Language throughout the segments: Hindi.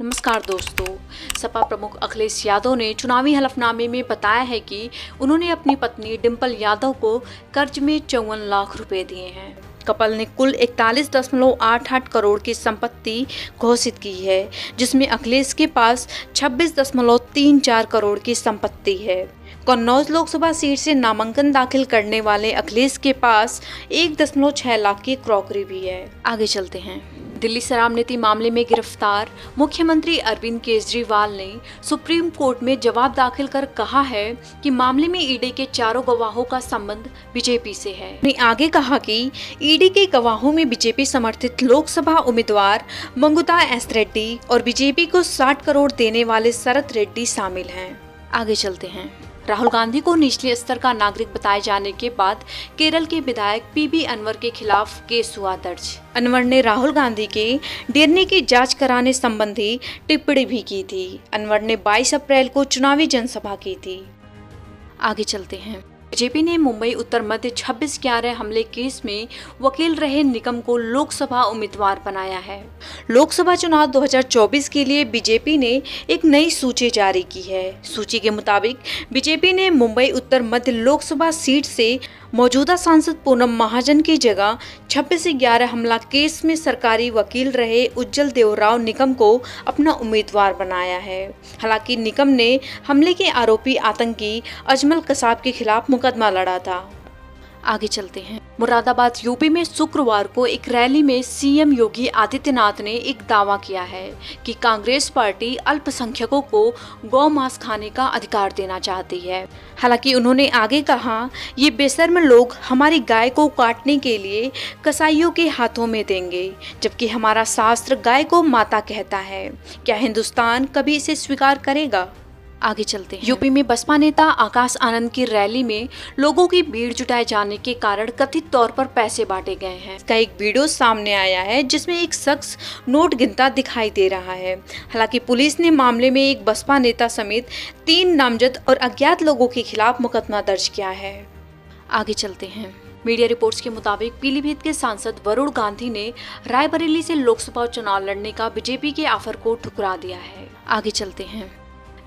नमस्कार दोस्तों। सपा प्रमुख अखिलेश यादव ने चुनावी हलफनामे में बताया है कि उन्होंने अपनी पत्नी डिंपल यादव को कर्ज में 54 लाख रुपए दिए हैं। कपल ने कुल 41.88 करोड़ की संपत्ति घोषित की है, जिसमें अखिलेश के पास 26.34 करोड़ की संपत्ति है। कन्नौज लोकसभा सीट से नामांकन दाखिल करने वाले अखिलेश के पास 1.6 लाख की क्रॉकरी भी है। आगे चलते हैं। दिल्ली शराब नीति मामले में गिरफ्तार मुख्यमंत्री अरविंद केजरीवाल ने सुप्रीम कोर्ट में जवाब दाखिल कर कहा है कि मामले में ईडी के चारों गवाहों का संबंध बीजेपी से है। उन्होंने आगे कहा कि ईडी के गवाहों में बीजेपी समर्थित लोकसभा उम्मीदवार मंगुता एस रेड्डी और बीजेपी को 60 करोड़ देने वाले शरत रेड्डी शामिल हैं। आगे चलते हैं। राहुल गांधी को निचले स्तर का नागरिक बताए जाने के बाद केरल के विधायक पीबी अनवर के खिलाफ केस हुआ दर्ज। अनवर ने राहुल गांधी के डीएनए की जांच कराने संबंधी टिप्पणी भी की थी। अनवर ने 22 अप्रैल को चुनावी जनसभा की थी। आगे चलते हैं। बीजेपी ने मुंबई उत्तर मध्य 26/11 हमले केस में वकील रहे निकम को लोकसभा उम्मीदवार बनाया है। लोकसभा चुनाव 2024 के लिए बीजेपी ने एक नई सूची जारी की है। सूची के मुताबिक बीजेपी ने मुंबई उत्तर मध्य लोकसभा सीट से मौजूदा सांसद पूनम महाजन की जगह 26/11 हमला केस में सरकारी वकील रहे उज्जवल देवराव निकम को अपना उम्मीदवार बनाया है। हालांकि निकम ने हमले के आरोपी आतंकी अजमल कसाब के खिलाफ मुकदमा लड़ा था। आगे चलते हैं। मुरादाबाद यूपी में शुक्रवार को एक रैली में सीएम योगी आदित्यनाथ ने एक दावा किया है कि कांग्रेस पार्टी अल्पसंख्यकों को गौ मांस खाने का अधिकार देना चाहती है। हालांकि उन्होंने आगे कहा, ये बेशर्म लोग हमारी गाय को काटने के लिए कसाईयों के हाथों में देंगे, जबकि हमारा शास्त्र गाय को माता कहता है। क्या हिंदुस्तान कभी इसे स्वीकार करेगा? आगे चलते हैं। यूपी में बसपा नेता आकाश आनंद की रैली में लोगों की भीड़ जुटाए जाने के कारण कथित तौर पर पैसे बांटे गए हैं। इसका एक वीडियो सामने आया है जिसमें एक शख्स नोट गिनता दिखाई दे रहा है। हालांकि पुलिस ने मामले में एक बसपा नेता समेत 3 नामजद और अज्ञात लोगों के खिलाफ मुकदमा दर्ज किया है। आगे चलते हैं। मीडिया रिपोर्ट्स के मुताबिक पीलीभीत के सांसद वरुण गांधी ने रायबरेली से लोकसभा चुनाव लड़ने का बीजेपी के ऑफर को ठुकरा दिया है। आगे चलते हैं।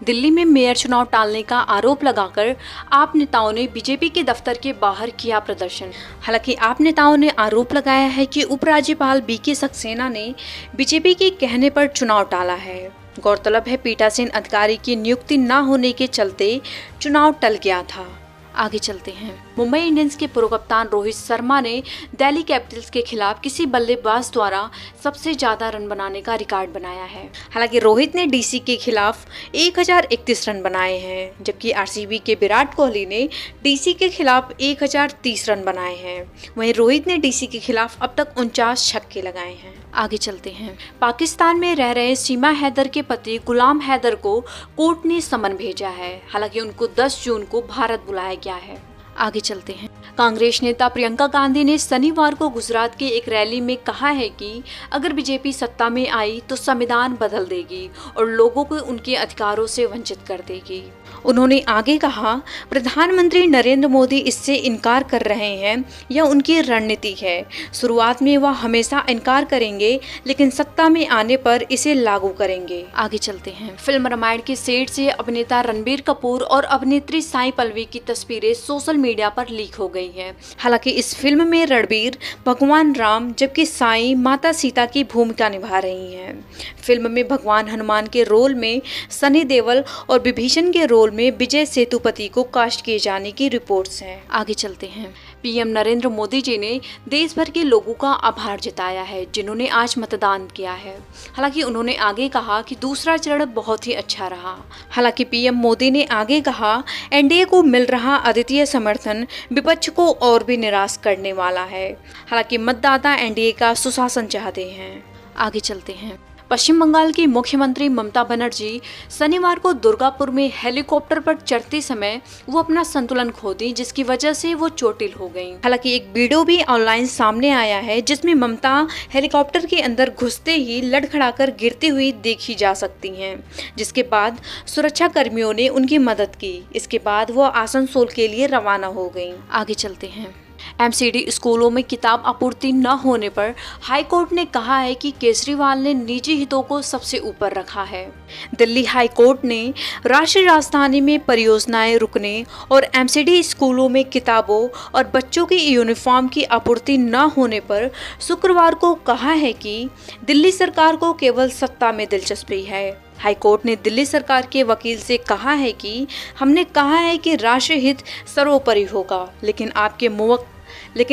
दिल्ली में मेयर चुनाव टालने का आरोप लगाकर आप नेताओं ने बीजेपी के दफ्तर के बाहर किया प्रदर्शन। हालांकि आप नेताओं ने आरोप लगाया है कि उपराज्यपाल बीके सक्सेना ने बीजेपी के कहने पर चुनाव टाला है। गौरतलब है, पीठासीन अधिकारी की नियुक्ति न होने के चलते चुनाव टल गया था। आगे चलते हैं। मुंबई इंडियंस के पूर्व कप्तान रोहित शर्मा ने दिल्ली कैपिटल्स के खिलाफ किसी बल्लेबाज द्वारा सबसे ज्यादा रन बनाने का रिकॉर्ड बनाया है। हालांकि रोहित ने डीसी के खिलाफ 1031 रन बनाए हैं, जबकि आरसीबी के विराट कोहली ने डीसी के खिलाफ 1030 रन बनाए हैं। वहीं रोहित ने डीसी के खिलाफ अब तक 49 छक्के लगाए हैं। आगे चलते हैं। पाकिस्तान में रह रहे सीमा हैदर के पति गुलाम हैदर को कोर्ट ने समन भेजा है। हालांकि उनको 10 जून को भारत बुलाया गया है। आगे चलते हैं। कांग्रेस नेता प्रियंका गांधी ने शनिवार को गुजरात के एक रैली में कहा है कि अगर बीजेपी सत्ता में आई तो संविधान बदल देगी और लोगों को उनके अधिकारों से वंचित कर देगी। उन्होंने आगे कहा, प्रधानमंत्री नरेंद्र मोदी इससे इनकार कर रहे हैं, यह उनकी रणनीति है। शुरुआत में वह हमेशा इनकार करेंगे, लेकिन सत्ता में आने पर इसे लागू करेंगे। आगे चलते हैं। फिल्म रामायण के सेट से अभिनेता रणबीर कपूर और अभिनेत्री साई पल्लवी की तस्वीरें सोशल मीडिया पर लीक हो गई हैं। हालांकि इस फिल्म में रणबीर भगवान राम जबकि साई माता सीता की भूमिका निभा रही हैं। फिल्म में भगवान हनुमान के रोल में सनी देओल और विभीषण के रोल में विजय सेतुपति को कास्ट किए जाने की रिपोर्ट्स हैं। आगे चलते हैं। पीएम नरेंद्र मोदी जी ने देश भर के लोगों का आभार जताया है जिन्होंने आज मतदान किया है। हालांकि उन्होंने आगे कहा कि दूसरा चरण बहुत ही अच्छा रहा। हालांकि पीएम मोदी ने आगे कहा, एनडीए को मिल रहा अद्वितीय समर्थन विपक्ष को और भी निराश करने वाला है। हालांकि मतदाता एनडीए का सुशासन चाहते हैं। आगे चलते हैं। पश्चिम बंगाल की मुख्यमंत्री ममता बनर्जी शनिवार को दुर्गापुर में हेलीकॉप्टर पर चढ़ते समय वो अपना संतुलन खो दी, जिसकी वजह से वो चोटिल हो गईं। हालांकि एक वीडियो भी ऑनलाइन सामने आया है जिसमें ममता हेलीकॉप्टर के अंदर घुसते ही लड़खड़ाकर गिरती हुई देखी जा सकती हैं, जिसके बाद सुरक्षा कर्मियों ने उनकी मदद की। इसके बाद वो आसनसोल के लिए रवाना हो गईं। आगे चलते हैं। एमसीडी स्कूलों में किताब आपूर्ति न होने पर हाईकोर्ट ने कहा है कि केजरीवाल ने निजी हितों को सबसे ऊपर रखा है। दिल्ली हाईकोर्ट ने राष्ट्रीय राजधानी में परियोजनाएं रुकने और एमसीडी स्कूलों में किताबों और बच्चों की यूनिफॉर्म की आपूर्ति न होने पर शुक्रवार को कहा है कि दिल्ली सरकार को केवल सत्ता में दिलचस्पी है। हाईकोर्ट ने दिल्ली सरकार के वकील से कहा है कि हमने कहा है कि राष्ट्रीय हित सर्वोपरि होगा, लेकिन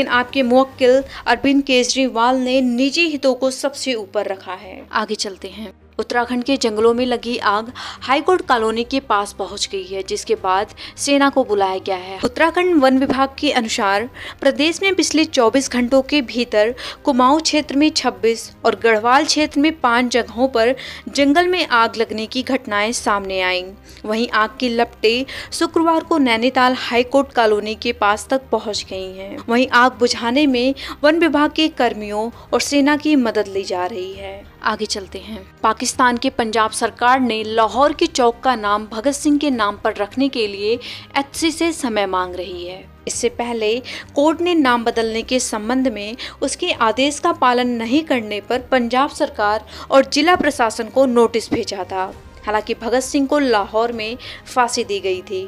आपके मुवक्किल अरविंद केजरीवाल ने निजी हितों को सबसे ऊपर रखा है। आगे चलते हैं। उत्तराखंड के जंगलों में लगी आग हाईकोर्ट कॉलोनी के पास पहुंच गई है, जिसके बाद सेना को बुलाया गया है। उत्तराखंड वन विभाग के अनुसार प्रदेश में पिछले 24 घंटों के भीतर कुमाऊं क्षेत्र में 26 और गढ़वाल क्षेत्र में 5 जगहों पर जंगल में आग लगने की घटनाएं सामने आईं। वहीं आग की लपटें शुक्रवार को नैनीताल हाईकोर्ट कॉलोनी के पास तक पहुंच गई हैं। वहीं आग बुझाने में वन विभाग के कर्मियों और सेना की मदद ली जा रही है। आगे चलते हैं। पाकिस्तान के पंजाब सरकार ने लाहौर के चौक का नाम भगत सिंह के नाम पर रखने के लिए एचसी से समय मांग रही है। इससे पहले कोर्ट ने नाम बदलने के संबंध में उसके आदेश का पालन नहीं करने पर पंजाब सरकार और जिला प्रशासन को नोटिस भेजा था। हालांकि भगत सिंह को लाहौर में फांसी दी गई थी।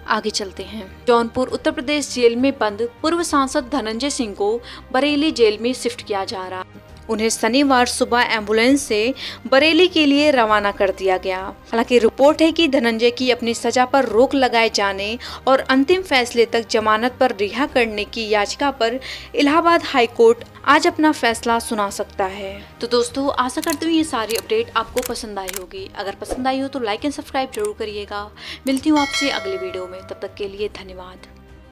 आगे चलते हैं। जौनपुर उत्तर प्रदेश जेल में बंद पूर्व सांसद धनंजय सिंह को बरेली जेल में शिफ्ट किया जा रहा है। उन्हें शनिवार सुबह एम्बुलेंस से बरेली के लिए रवाना कर दिया गया। हालांकि रिपोर्ट है कि धनंजय की अपनी सजा पर रोक लगाए जाने और अंतिम फैसले तक जमानत पर रिहा करने की याचिका पर इलाहाबाद हाई कोर्ट आज अपना फैसला सुना सकता है। तो दोस्तों, आशा करती हूँ ये सारी अपडेट आपको पसंद आई होगी। अगर पसंद आई हो तो लाइक एंड सब्सक्राइब जरूर करिएगा। मिलती हूँ आपसे अगले वीडियो में, तब तक के लिए धन्यवाद।